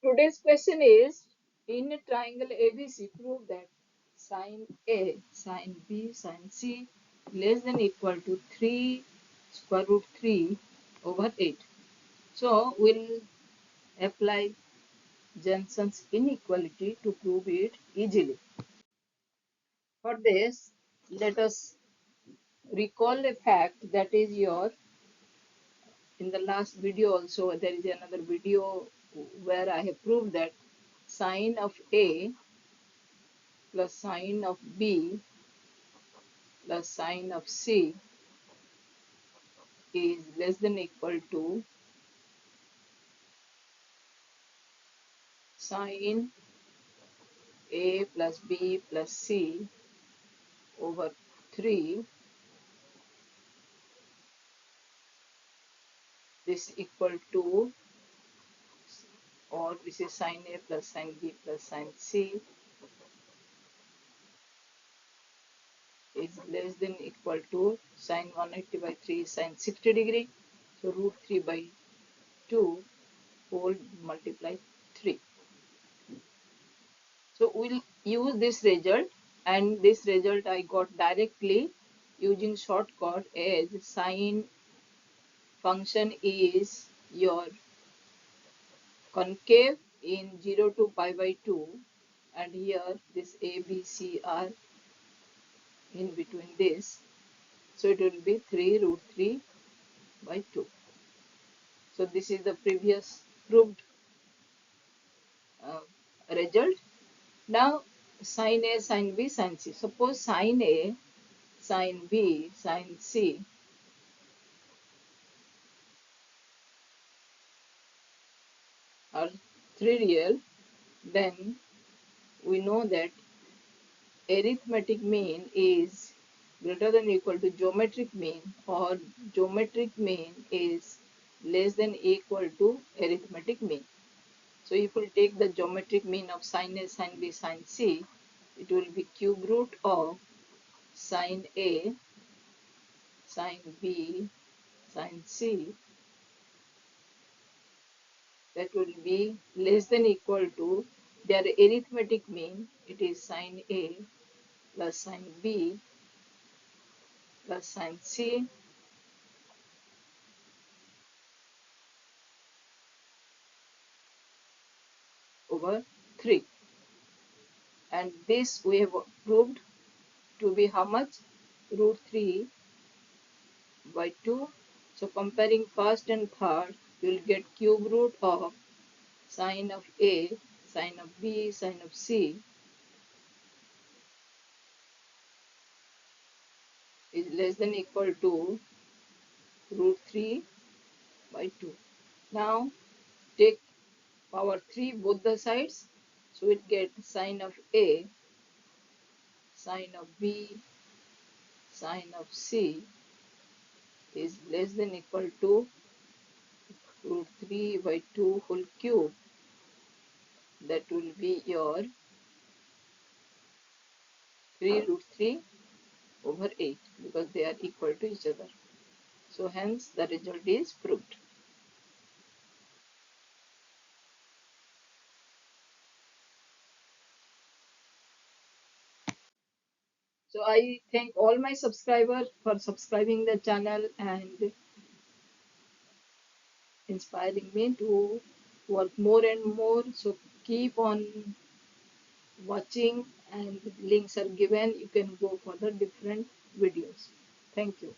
today's question is, in a triangle ABC, prove that sine A, sine B, sine C less than equal to 3 square root 3 over 8. So we'll apply Jensen's inequality to prove it easily. For this, let us recall a fact that is in the last video also there is another video where I have proved that sine of A plus sine of B plus sine of C is less than equal to sine A plus B plus C over 3. This equal to, or this is sine A plus sine B plus sine C is less than equal to sine 180 by 3 sine 60 degree. So root 3 by 2 whole multiply 3. So we'll use this result, and this result I got directly using shortcut as sine function is your concave in 0 to pi by 2, and here this A, B, C are in between this. So it will be 3 root 3 by 2. So this is the previous proved result. Now sine A, sine B, sine C. Suppose sine A, sine B, sine C are 3 real, then we know that arithmetic mean is greater than or equal to geometric mean, or geometric mean is less than or equal to arithmetic mean. So if we take the geometric mean of sine A, sine B, sine C, it will be cube root of sine A, sine B, sine C. That will be less than or equal to their arithmetic mean. It is sine A plus sine B plus sine C over 3. And this we have proved to be how much? Root 3 by 2. So comparing first and third, you will get cube root of sine of A, sine of B, sine of C is less than or equal to root 3 by 2. Now take power 3 both the sides. So we get sine of A, sine of B, sine of C is less than or equal to root 3 by 2 whole cube. That will be your 3 root 3 over 8, because they are equal to each other. So hence the result is proved. So I thank all my subscribers for subscribing the channel and inspiring me to work more and more. So keep on watching, and links are given. You can go for the different videos. Thank you.